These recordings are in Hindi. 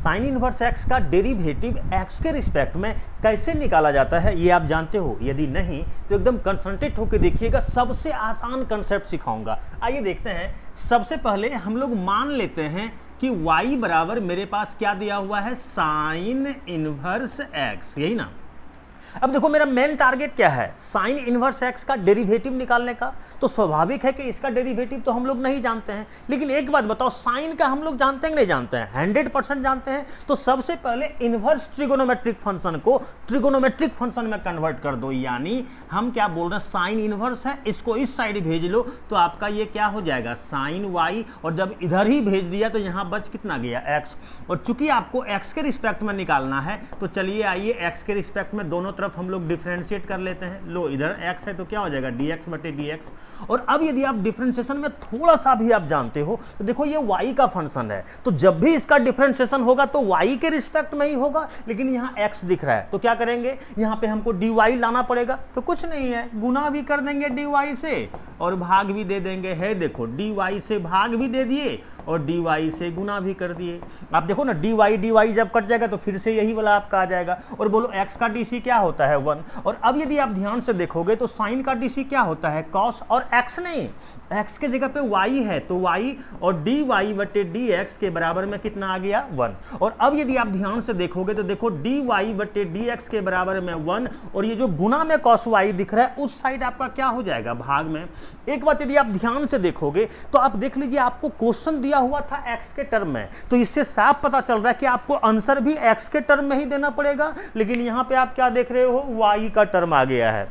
साइन इनवर्स एक्स का डेरिवेटिव एक्स के रिस्पेक्ट में कैसे निकाला जाता है ये आप जानते हो? यदि नहीं तो एकदम कंसंट्रेट होकर देखिएगा, सबसे आसान कंसेप्ट सिखाऊंगा। आइए देखते हैं। सबसे पहले हम लोग मान लेते हैं कि y बराबर मेरे पास क्या दिया हुआ है, साइन इनवर्स एक्स, यही ना। अब देखो मेरा मेन टारगेट क्या है, साइन इनवर्स एक्स का डेरिवेटिव निकालने का। तो स्वाभाविक है कि इसका डेरिवेटिव तो हम लोग नहीं जानते हैं, लेकिन एक बात बताओ, साइन का हम लोग जानते हैं कि नहीं जानते हैं? 100% जानते हैं। तो सबसे पहले इनवर्स ट्रिगोनोमेट्रिक फंक्शन को ट्रिगोनोमेट्रिक फंक्शन में कन्वर्ट कर दो, यानी हम क्या बोल रहे हैं, साइन इनवर्स है, इसको इस साइड भेज लो तो आपका ये क्या हो जाएगा, साइन वाई। और जब इधर ही भेज दिया तो यहां बच कितना गया, एक्स। और चूंकि आपको एक्स के रिस्पेक्ट में निकालना है तो चलिए आइए एक्स के रिस्पेक्ट में दोनों तरफ हम लोग डिफरेंशिएट कर लेते हैं। लो इधर x है तो क्या हो जाएगा, dx बटे dx। और अब यदि आप डिफरेंशिएशन में थोड़ा सा भी आप जानते हो तो देखो ये y का फंक्शन है, तो जब भी इसका डिफरेंशिएशन होगा तो y के रिस्पेक्ट में ही होगा, लेकिन यहाँ x दिख रहा है तो क्या करेंगे, यहाँ पे हमको dy लाना पड़ेगा। तो कुछ नहीं है, गुना भी कर देंगे dy से और भाग भी दे देंगे। है देखो, dy से भाग भी दे दिए और dy से गुना भी कर दिए। आप देखो ना, dy जब कट जाएगा तो फिर से यही वाला आपका आ जाएगा। और बोलो x का dc क्या होता है, 1। और अब यदि आप ध्यान से देखोगे तो साइन का dc क्या होता है, cos। और x नहीं, x के जगह पे y है तो y, और dy बटे dx के बराबर में कितना आ गया, 1। और अब यदि आप ध्यान से देखोगे तो देखो dy बटे dx के बराबर में 1, और ये जो गुना में cos y दिख रहा है उस साइड आपका क्या हो जाएगा, भाग में। एक बात यदि आप ध्यान से देखोगे तो आप देख लीजिए, आपको क्वेश्चन दिया हुआ था x के टर्म में, तो इससे साफ पता चल रहा है कि आपको आंसर भी x के टर्म में ही देना पड़ेगा, लेकिन यहाँ पे आप क्या देख रहे हो, y का टर्म आ गया है।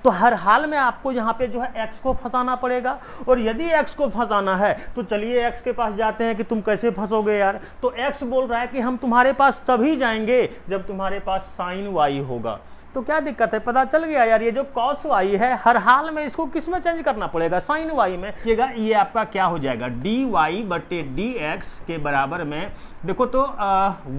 तो हर हाल में आपको यहाँ पे जो है x को फंसाना पड़ेगा। और यदि x को फंसाना है तो चलिए x के पास जाते हैं कि तुम कैसे फंसोगे यार। तो x बोल रहा है कि हम तुम्हारे पास तभी जाएंगे जब तुम्हारे पास साइन y होगा। तो क्या दिक्कत है, पता चल गया यार, ये जो cos y है हर हाल में इसको किस में चेंज करना पड़ेगा, साइन y में। ये आपका क्या हो जाएगा, dy बटे dx के बराबर में देखो तो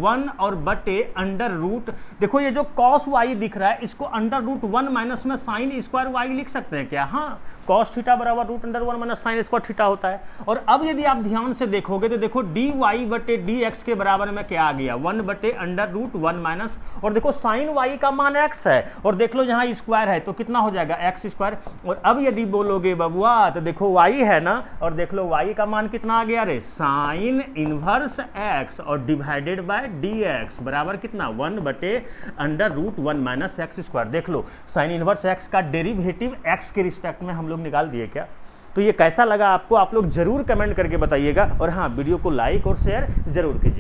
1 और बटे अंडर रूट, देखो ये जो cos y दिख रहा है इसको अंडर रूट 1 माइनस में साइन स्क्वायर y लिख सकते हैं क्या, हाँ, cos थीटा बराबर root under 1 minus sine square theta होता है। और अब यदि आप ध्यान से देखोगे तो देखो dy बटे dx के बराबर में क्या आ गया, 1 बटे अंडर रूट 1 माइनस, और देखो साइन y का मान x है, और देख लो यहाँ स्क्वायर है तो कितना हो जाएगा, एक्स स्क्वायर। और अब यदि बोलोगे बबुआ तो देखो y है ना, और देख लो y का मान कितना आ गया रे, साइन इनवर्स x और डिवाइडेड बाय dx बराबर कितना, 1 बटे under root 1 minus x square. देख लो साइन इनवर्स x का डेरिवेटिव x के रिस्पेक्ट में हम लोग निकाल दिए क्या। तो ये कैसा लगा आपको, आप लोग जरूर कमेंट करके बताइएगा, और हाँ वीडियो को लाइक और शेयर जरूर कीजिए।